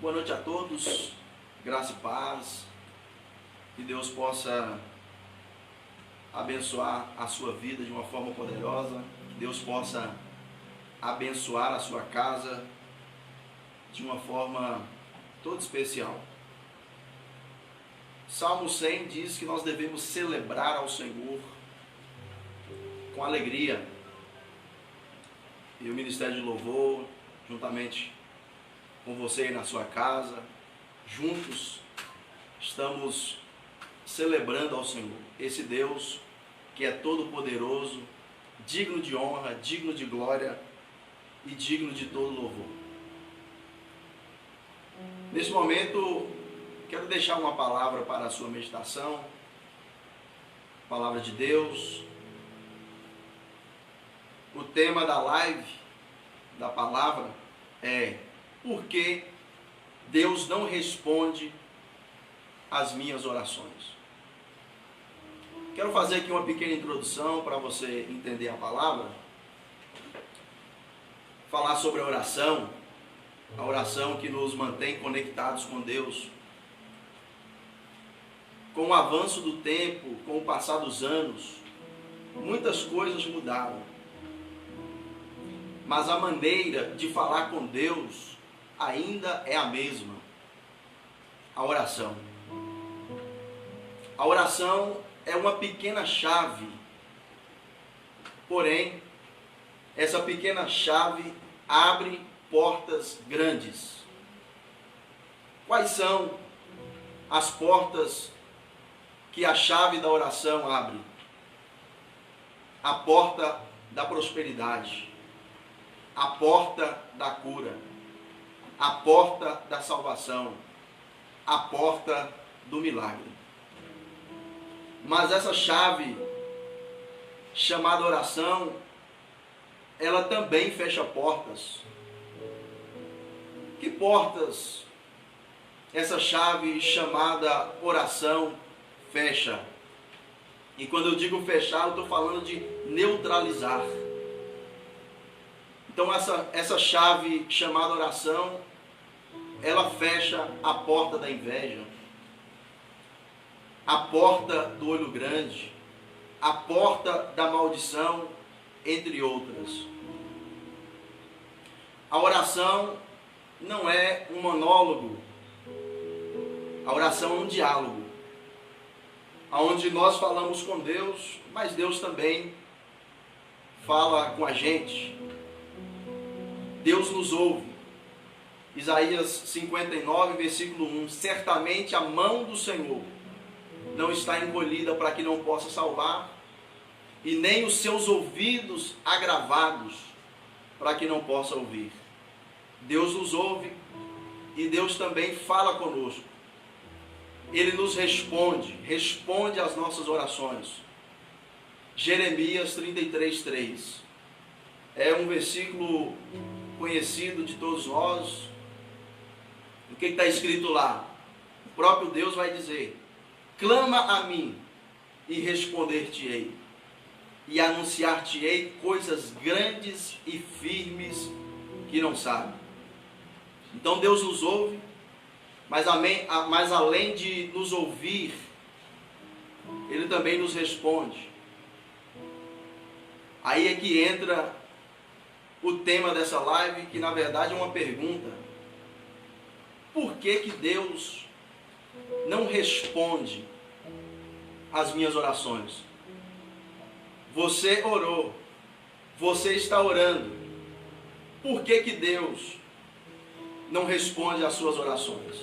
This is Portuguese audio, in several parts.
Boa noite a todos, graça e paz, que Deus possa abençoar a sua vida de uma forma poderosa, que Deus possa abençoar a sua casa de uma forma toda especial. Salmo 100 diz que nós devemos celebrar ao Senhor com alegria. E o Ministério de Louvor, juntamente com você aí na sua casa, juntos estamos celebrando ao Senhor, esse Deus que é todo poderoso, digno de honra, digno de glória e digno de todo louvor. Nesse momento, quero deixar uma palavra para a sua meditação, palavra de Deus. O tema da live, da palavra, é: por que Deus não responde às minhas orações? Quero fazer aqui uma pequena introdução para você entender a palavra. Falar sobre a oração que nos mantém conectados com Deus. Com o avanço do tempo, com o passar dos anos, muitas coisas mudaram. Mas a maneira de falar com Deus ainda é a mesma. A oração. A oração é uma pequena chave. Porém, essa pequena chave abre portas grandes. Quais são as portas que a chave da oração abre? A porta da prosperidade, a porta da cura, a porta da salvação, a porta do milagre. Mas essa chave, chamada oração, ela também fecha portas. Que portas essa chave chamada oração fecha? E quando eu digo fechar, eu estou falando de neutralizar. Então essa chave chamada oração, ela fecha a porta da inveja, a porta do olho grande, a porta da maldição, entre outras. A oração não é um monólogo, a oração é um diálogo, onde nós falamos com Deus, mas Deus também fala com a gente. Deus nos ouve. Isaías 59, versículo 1. Certamente a mão do Senhor não está encolhida para que não possa salvar, e nem os seus ouvidos agravados para que não possa ouvir. Deus nos ouve e Deus também fala conosco. Ele nos responde às nossas orações. Jeremias 33, 3. É um versículo conhecido de todos nós. O que está escrito lá? O próprio Deus vai dizer: clama a mim e responder-te-ei, e anunciar-te-ei coisas grandes e firmes que não sabe. Então Deus nos ouve, mas além de nos ouvir, Ele também nos responde. Aí é que entra o tema dessa live, que na verdade é uma pergunta: por que Deus não responde às minhas orações? Você orou, você está orando, por que Deus não responde às suas orações?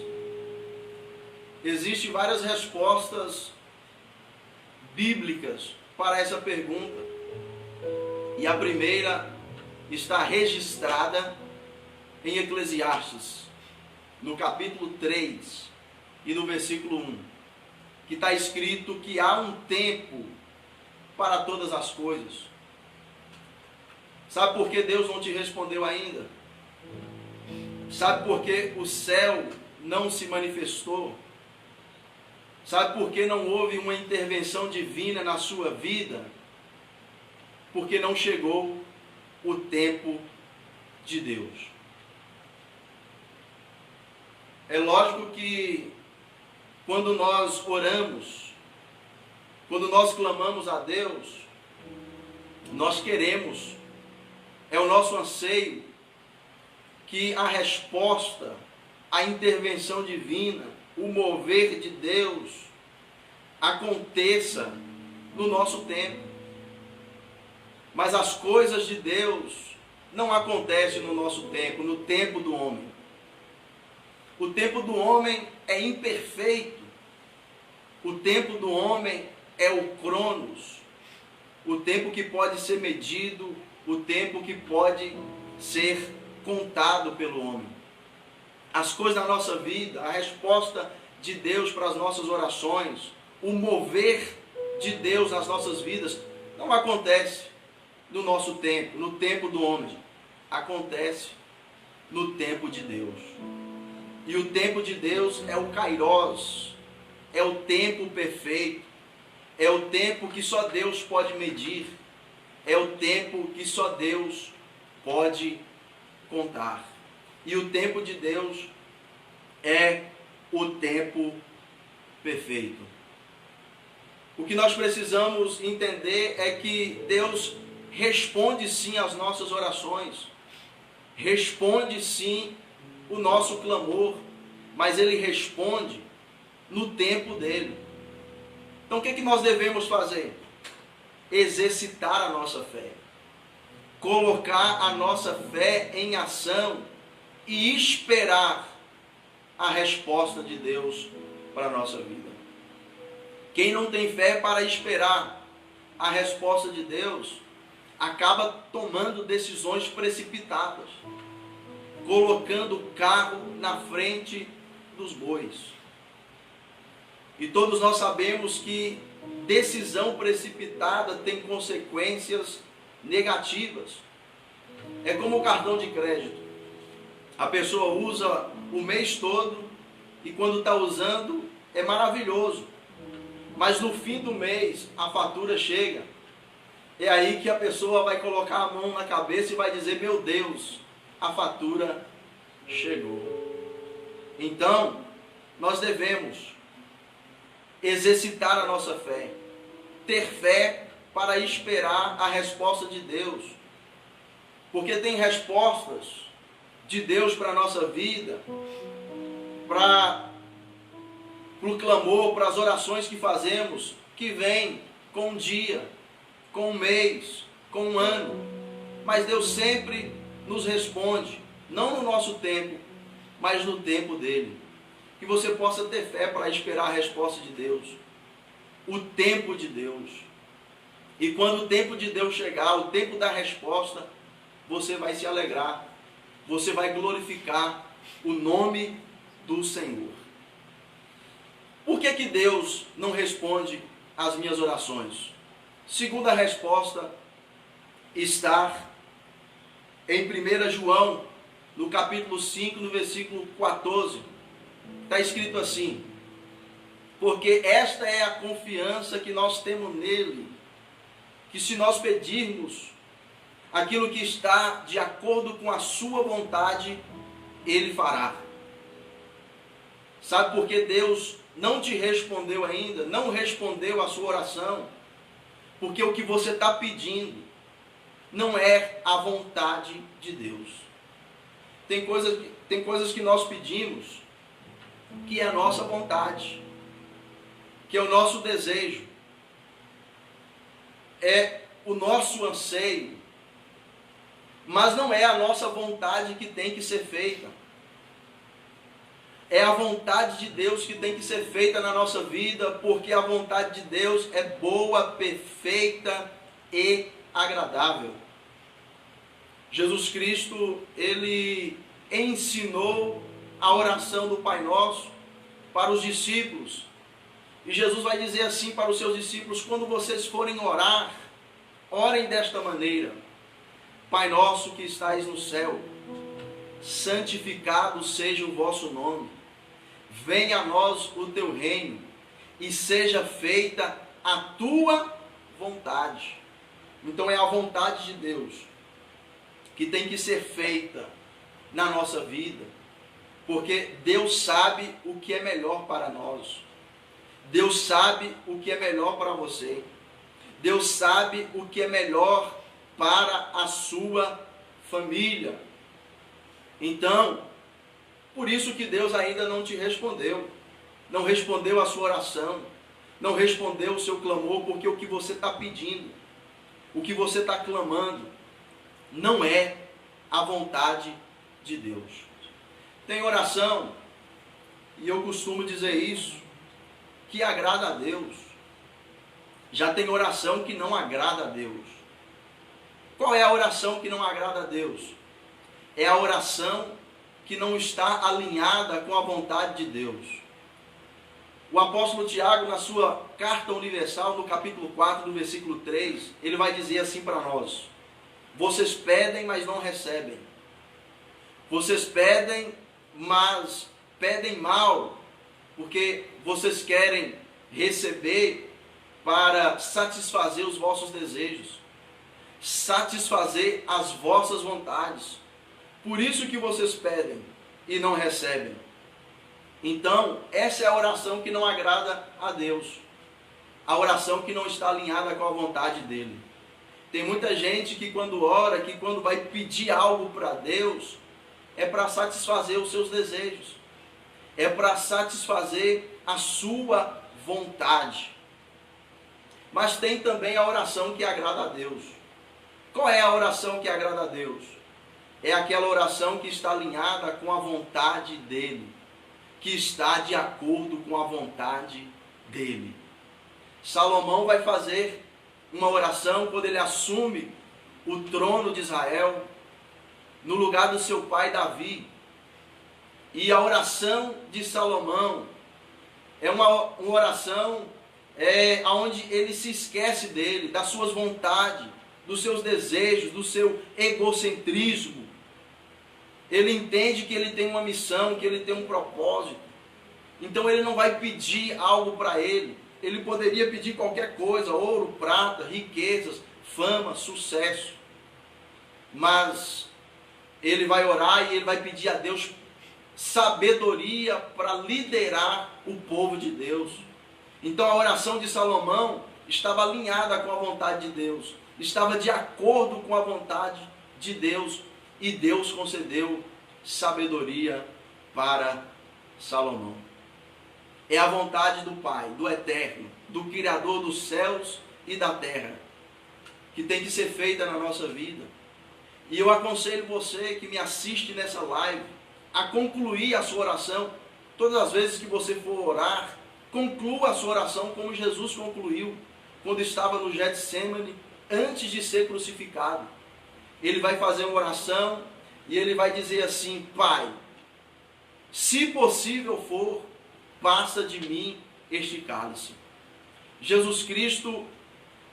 Existem várias respostas bíblicas para essa pergunta, e a primeira está registrada em Eclesiastes, no capítulo 3 e no versículo 1, que está escrito que há um tempo para todas as coisas. Sabe por que Deus não te respondeu ainda? Sabe por que o céu não se manifestou? Sabe por que não houve uma intervenção divina na sua vida? Porque não chegou o tempo de Deus. É lógico que quando nós oramos, quando nós clamamos a Deus, nós queremos, é o nosso anseio, que a resposta, a intervenção divina, o mover de Deus aconteça no nosso tempo. Mas as coisas de Deus não acontecem no nosso tempo, no tempo do homem. O tempo do homem é imperfeito. O tempo do homem é o cronos. O tempo que pode ser medido, o tempo que pode ser contado pelo homem. As coisas da nossa vida, a resposta de Deus para as nossas orações, o mover de Deus nas nossas vidas, não acontece no nosso tempo, no tempo do homem. Acontece no tempo de Deus. E o tempo de Deus é o Kairos, é o tempo perfeito, é o tempo que só Deus pode medir, é o tempo que só Deus pode contar. E o tempo de Deus é o tempo perfeito. O que nós precisamos entender é que Deus responde sim às nossas orações, responde sim o nosso clamor, mas Ele responde no tempo dEle. Então o que nós devemos fazer? Exercitar a nossa fé, colocar a nossa fé em ação e esperar a resposta de Deus para a nossa vida. Quem não tem fé para esperar a resposta de Deus, acaba tomando decisões precipitadas, colocando o carro na frente dos bois. E todos nós sabemos que decisão precipitada tem consequências negativas. É como o cartão de crédito. A pessoa usa o mês todo e quando está usando é maravilhoso. Mas no fim do mês a fatura chega. É aí que a pessoa vai colocar a mão na cabeça e vai dizer: meu Deus, a fatura chegou. Então, nós devemos exercitar a nossa fé, ter fé para esperar a resposta de Deus. Porque tem respostas de Deus para a nossa vida, para o clamor, para as orações que fazemos, que vem com um dia, com um mês, com um ano. Mas Deus sempre nos responde, não no nosso tempo, mas no tempo dele. Que você possa ter fé para esperar a resposta de Deus, o tempo de Deus. E quando o tempo de Deus chegar, o tempo da resposta, você vai se alegrar, você vai glorificar o nome do Senhor. Por que Deus não responde às minhas orações? Segunda resposta está em 1 João, no capítulo 5, no versículo 14. Está escrito assim: porque esta é a confiança que nós temos nele, que se nós pedirmos aquilo que está de acordo com a sua vontade, ele fará. Sabe por que Deus não te respondeu ainda, não respondeu a sua oração? Porque o que você está pedindo não é a vontade de Deus. Tem coisas que nós pedimos que é a nossa vontade, que é o nosso desejo, é o nosso anseio, mas não é a nossa vontade que tem que ser feita. É a vontade de Deus que tem que ser feita na nossa vida, porque a vontade de Deus é boa, perfeita e agradável. Jesus Cristo, ele ensinou a oração do Pai Nosso para os discípulos. E Jesus vai dizer assim para os seus discípulos: quando vocês forem orar, orem desta maneira: Pai nosso que estais no céu, santificado seja o vosso nome. Venha a nós o teu reino e seja feita a tua vontade. Então é a vontade de Deus que tem que ser feita na nossa vida. Porque Deus sabe o que é melhor para nós. Deus sabe o que é melhor para você. Deus sabe o que é melhor para a sua família. Então, por isso que Deus ainda não te respondeu. Não respondeu a sua oração. Não respondeu o seu clamor, porque o que você está pedindo, o que você está clamando, não é a vontade de Deus. Tem oração, e eu costumo dizer isso, que agrada a Deus. Já tem oração que não agrada a Deus. Qual é a oração que não agrada a Deus? É a oração que não está alinhada com a vontade de Deus. O apóstolo Tiago, na sua carta universal, no capítulo 4, no versículo 3, ele vai dizer assim para nós: vocês pedem, mas não recebem. Vocês pedem, mas pedem mal, porque vocês querem receber para satisfazer os vossos desejos, satisfazer as vossas vontades. Por isso que vocês pedem e não recebem. Então, essa é a oração que não agrada a Deus. A oração que não está alinhada com a vontade dele. Tem muita gente que quando ora, que quando vai pedir algo para Deus, é para satisfazer os seus desejos. É para satisfazer a sua vontade. Mas tem também a oração que agrada a Deus. Qual é a oração que agrada a Deus? É aquela oração que está alinhada com a vontade dele, que está de acordo com a vontade dele. Salomão vai fazer uma oração quando ele assume o trono de Israel, no lugar do seu pai Davi. E a oração de Salomão é uma oração onde ele se esquece dele, das suas vontades, dos seus desejos, do seu egocentrismo. Ele entende que ele tem uma missão, que ele tem um propósito. Então ele não vai pedir algo para ele. Ele poderia pedir qualquer coisa, ouro, prata, riquezas, fama, sucesso. Mas ele vai orar e ele vai pedir a Deus sabedoria para liderar o povo de Deus. Então a oração de Salomão estava alinhada com a vontade de Deus, estava de acordo com a vontade de Deus, e Deus concedeu sabedoria para Salomão. É a vontade do Pai, do Eterno, do Criador dos céus e da terra, que tem que ser feita na nossa vida. E eu aconselho você que me assiste nessa live a concluir a sua oração. Todas as vezes que você for orar, conclua a sua oração como Jesus concluiu quando estava no Getsêmani, antes de ser crucificado. Ele vai fazer uma oração e ele vai dizer assim: Pai, se possível for, passa de mim este cálice. Jesus Cristo,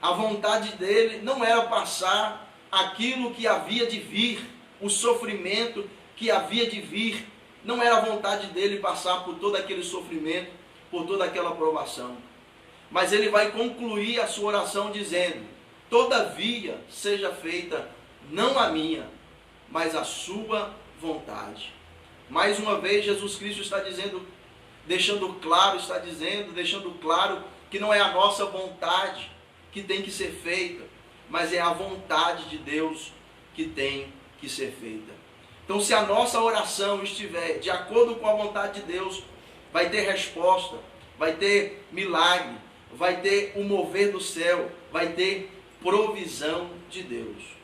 a vontade dele não era passar aquilo que havia de vir, o sofrimento que havia de vir. Não era a vontade dele passar por todo aquele sofrimento, por toda aquela provação. Mas ele vai concluir a sua oração dizendo: todavia seja feita não a minha, mas a sua vontade. Mais uma vez Jesus Cristo está dizendo, deixando claro que não é a nossa vontade que tem que ser feita, mas é a vontade de Deus que tem que ser feita. Então, se a nossa oração estiver de acordo com a vontade de Deus, vai ter resposta, vai ter milagre, vai ter o mover do céu, vai ter provisão de Deus.